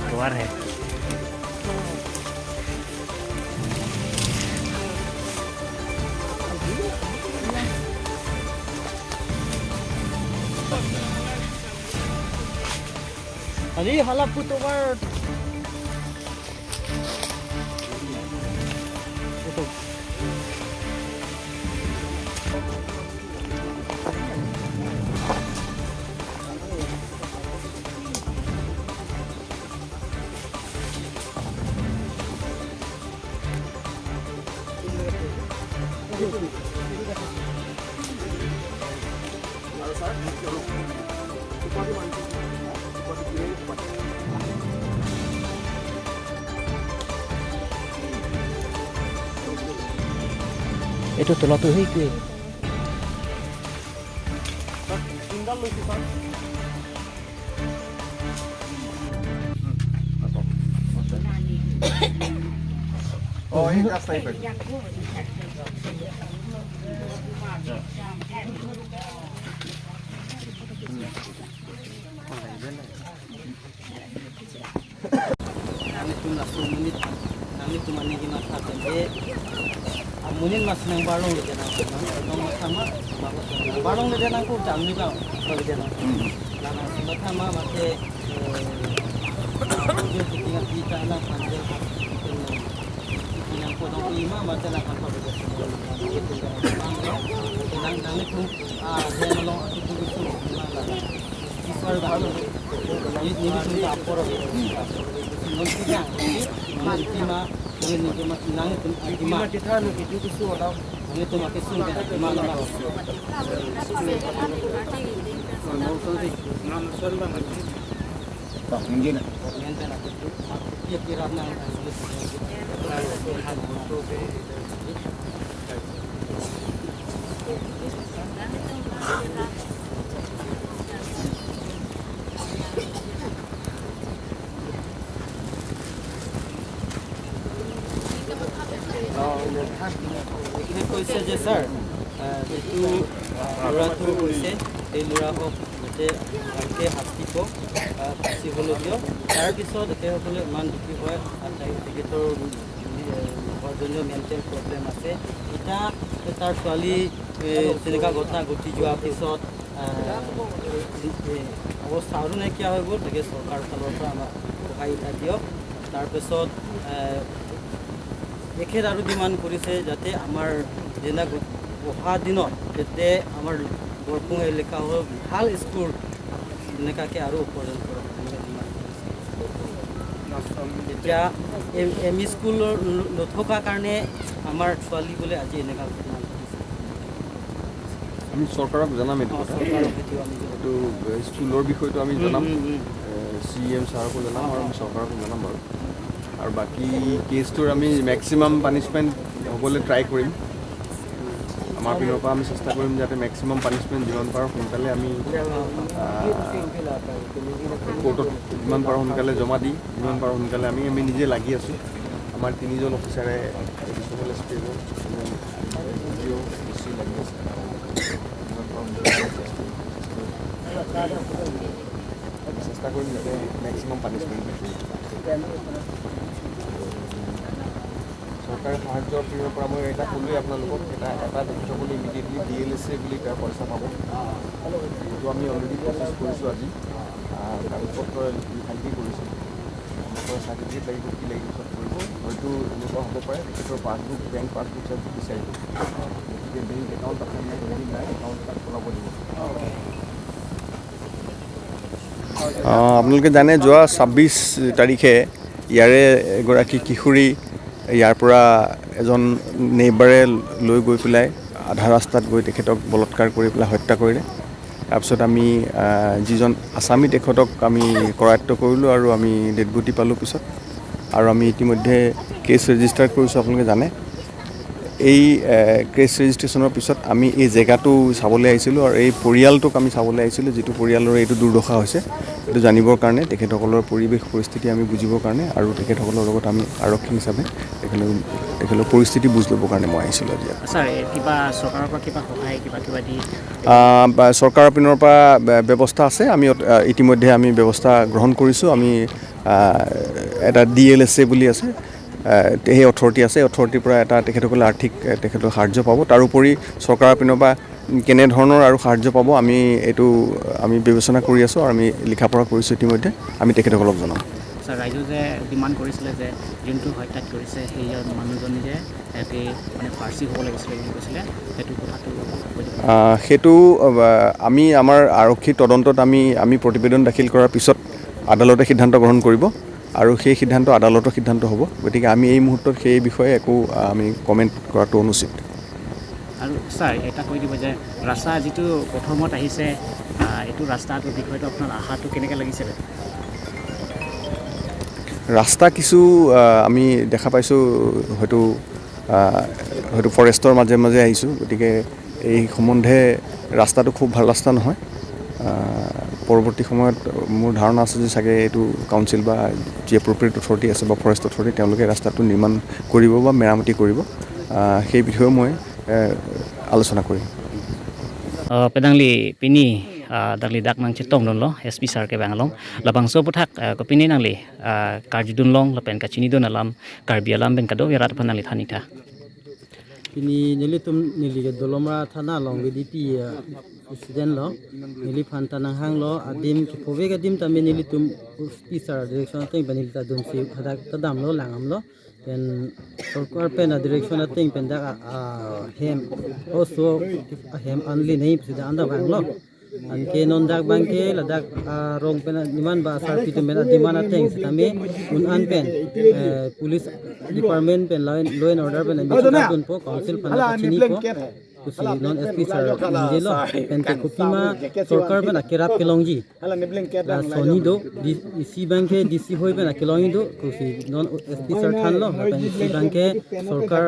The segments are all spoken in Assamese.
keluar ya. Tadi halap putu bar. Itu tolatu hiki. Tinggal lu sih, Pak. Oh, ini gas type. Kami cuma nih masak aja. Amunin mas nang barong gitu nang, nang sama barong gitu nang ku jam nih kau gitu nang. Nang sebab sama masih dia tinggal di sana panjang. Tinggal ku dong lima macam nak apa gitu. Nang itu dia melong aku tu Iswar baharu ini sudah apor nanti kan nanti mah ini cuma nangis nanti mah kita nu itu tu orang ini tu makin sun kan mana lah tak mungkin dia kira nang ini কৈছে যে স্যার এইটো ল'ৰাটো কৈছে এই ল'ৰাক যাতে ভালকৈ শাস্তিব ফাঁচিবলৈ দিয়ক তাৰপিছত তেখেতসকলে ইমান দুখী হয় তেখেতৰ ঘৰজনীয় মেণ্টেল প্ৰব্লেম আছে এতিয়া তাৰ ছোৱালী তেনেকুৱা ঘটনা ঘটি যোৱাৰ পিছত অৱস্থা আৰু নাইকিয়া হৈ গ'ল গতিকে চৰকাৰৰ ফালৰ পৰা আমাক সহায় দিয়ক তাৰপিছত তেখেত আৰু ডিমাণ্ড কৰিছে যাতে আমাৰ যেনে অহা দিনত যাতে আমাৰ বৰপুং এলেকা হ'ল ভাল স্কুল এনেকুৱাকৈ আৰু উপাৰ্জন কৰক এতিয়া এম ই স্কুল নথকাৰ কাৰণে আমাৰ ছোৱালী বোলে আজি এনেকুৱা ঘটনা আমি চৰকাৰক জনাম এইটো স্কুলৰ বিষয়টো আমি জনাম CM ছাৰকো জনাম আৰু আমি চৰকাৰকো জনাম বাৰু আৰু বাকী কেছটোৰ আমি মেক্সিমাম পানিছমেণ্ট হ'বলৈ ট্ৰাই কৰিম আমাৰ পিনৰ পৰা আমি চেষ্টা কৰিম যাতে মেক্সিমাম পানিছমেণ্ট যিমান পাৰোঁ সোনকালে আমি কোৰ্টত যিমান পাৰোঁ সোনকালে জমা দি যিমান পাৰোঁ সোনকালে আমি নিজে লাগি আছোঁ আমাৰ 3জন অফিচাৰে এডিশ্যনেল এছপি লাগি আছে চেষ্টা কৰিম যাতে মেক্সিমাম পানিছমেণ্ট চৰকাৰে সাহায্যৰ পিনৰ পৰা মই এটা ক'লোৱেই আপোনালোকক এটা তেখেতসকলে ইমিডিয়েটলি DLSA বুলি তাৰ পইচা পাব সেইটো আমি অলৰেডি প্ৰচেছ কৰিছোঁ আজি কাগজ পত্ৰ লিখালিখি কৰিছোঁ আপোনালোকৰ চাৰ্টিফিকেট লাগিব কি লাগিব চব কৰিব হয়তো এনেকুৱা হ'ব পাৰে তেখেতৰ পাছবুক বেংক পাছবুক চাছবুক বিচাৰিব গতিকে বেংক একাউণ্ট আপোনাৰ যদি নাই একাউণ্ট তাত খোলাব দিব আপোনালোকে জানে যোৱা 26 তাৰিখে ইয়াৰে এগৰাকী কিশোৰী ইয়াৰ পৰা এজন নেইবাৰে লৈ গৈ পেলাই আধা ৰাস্তাত গৈ তেখেতক বলৎকাৰ কৰি পেলাই হত্যা কৰিলে তাৰপিছত আমি যিজন আসামী তেখেতক আমি কৰায়ত্ব কৰিলোঁ আৰু আমি ডেড বডি পালোঁ পিছত আৰু আমি ইতিমধ্যে কেছ ৰেজিষ্টাৰ কৰিছোঁ আপোনালোকে জানে এই কেছ ৰেজিষ্ট্ৰেশ্যনৰ পিছত আমি এই জেগাটো চাবলৈ আহিছিলোঁ আৰু এই পৰিয়ালটোক আমি চাবলৈ আহিছিলোঁ যিটো পৰিয়ালৰ এইটো দুৰ্দশা হৈছে এইটো জানিবৰ কাৰণে তেখেতসকলৰ পৰিৱেশ পৰিস্থিতি আমি বুজিবৰ কাৰণে আৰু তেখেতসকলৰ লগত আমি আৰক্ষী হিচাপে তেখেতসকলৰ পৰিস্থিতি বুজ ল'বৰ কাৰণে মই আহিছিলোঁ আজি। ছাৰ কিবা চৰকাৰৰ পৰা কিবা সহায় কিবা দি চৰকাৰৰ পিনৰ পৰা ব্যৱস্থা আছে। আমি ইতিমধ্যে আমি ব্যৱস্থা গ্ৰহণ কৰিছোঁ। আমি এটা DLSA বুলি আছে, সেই অথৰিটি আছে, অথৰিটিৰ পৰা এটা তেখেতসকলে আৰ্থিক তেখেতৰ সাহাৰ্য পাব। তাৰোপৰি চৰকাৰৰ পিনৰ পৰা কেনেধৰণৰ আৰু সাহাৰ্য পাব আমি এইটো আমি বিবেচনা কৰি আছোঁ আৰু আমি লিখা পঢ়া কৰিছোঁ ইতিমধ্যে। আমি তেখেতসকলক জনাম। ছাৰ ৰাইজে যে ডিমাণ্ড কৰিছিলে যে যোনটো হত্যাত কৰিছে সেই মানুহজনী যে মানে ফাৰ্চী হ'ব লাগিছিলে বুলি কৈছিলে, সেইটো কথাটো সেইটো আমি আমাৰ আৰক্ষী তদন্তত আমি প্ৰতিবেদন দাখিল কৰাৰ পিছত আদালতে সিদ্ধান্ত গ্ৰহণ কৰিব আৰু সেই সিদ্ধান্ত আদালতৰ সিদ্ধান্ত হ'ব। গতিকে আমি এই মুহূৰ্তত সেই বিষয়ে একো আমি কমেণ্ট কৰাটো অনুচিত। আৰু ছাৰ এটা কৈ দিব যে ৰাস্তা যিটো প্ৰথমত আহিছে এইটো ৰাস্তাটোৰ বিষয়টো আপোনাৰ আশাটো কেনেকৈ লাগিছিলে? ৰাস্তা কিছু আমি দেখা পাইছোঁ হয়তো ফৰেষ্টৰ মাজে মাজে আহিছোঁ। গতিকে এই সম্বন্ধে ৰাস্তাটো খুব ভাল ৰাস্তা নহয়। পৰৱৰ্তী সময়ত মোৰ ধাৰণা আছে যে চাগে এইটো কাউন্সিল বা যি এপ্ৰপ্ৰিয়েট অথৰিটি আছে বা ফৰেষ্ট অথৰিটি তেওঁলোকে ৰাস্তাটো নিৰ্মাণ কৰিব বা মেৰামতি কৰিব। সেই বিষয়েও মই আলোচনা কৰিম। pedangli pini dangli dak nang chetong don lo SP sar ke banglong labang so puthak ko pini nangli karjidun long lapen ka chini don alam karbialam ben kado yarat panali thanita Ini nilitum nilige dolomra thana long VDP president lo nili phanta nang hang lo adim ki pove ga dim tamen nilitum speaker direction teng banilta dum si hadak tadam lo langam lo pen sorkar pen direction teng pen da hem also hem only nei presida anda bang lo anke non dak bangke ladak rong pen niman ba sar pitum pen dimana teng tame un an pen police department pen law and order pen dun po council phana chini po kusi non SP sir jelo pen te kupima sorkar pen akerap kelongji la soni do DC banke DC hoi pen akelongi do kusi non SP sir than lo pen DC banke sorkar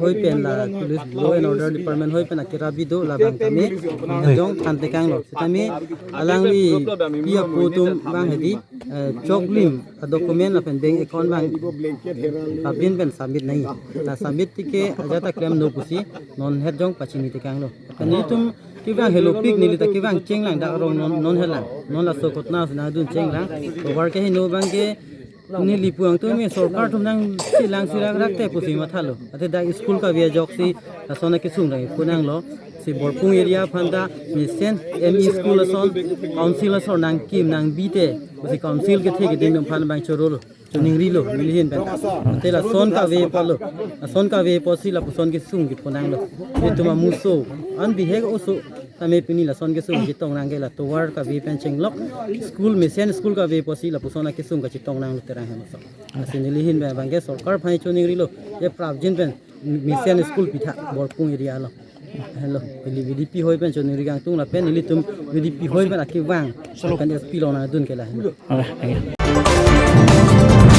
hoi pen la police law and order department hoi pen akerap bi do la bang tame jong than te kang lo tame alangli pia putum bang hedi choklim document la pen bank account bang abin pen submit nahi la submit tike ajata claim no kusi non head jong pachini te kang lo kani tum kibang hello pic nili ta kibang chenglang da rong non helang non la sokotna na dun chenglang to war ke no bang ke nili puang tu me sarkar tum nang silang silang rakte pusi mathalo ate da school ka via joksi asona ki sung rai punang lo si borpung area phanda misen ME school ason council ason nang kim nang bite pusi council ke theke ding phan bang chorolo ningri lo milihin pen tela son ka ve posi la puson ke sung ki ponang lo ye tuma muso an biheg oso tame pini la son ke sung ki tong nang la towar ka ve pen chenglok school misen school ka ve posi la pusona ke sung ka chi tong nang lo terang hem so asin milihin ba bangge sarkar phai choningri lo ye pravjin pen misen school pitha borpung area lo hello VDP hoi pen choningri gang tung la pen nilitum VDP hoi pen akiwang kan SP lo na dun ke la okay thank you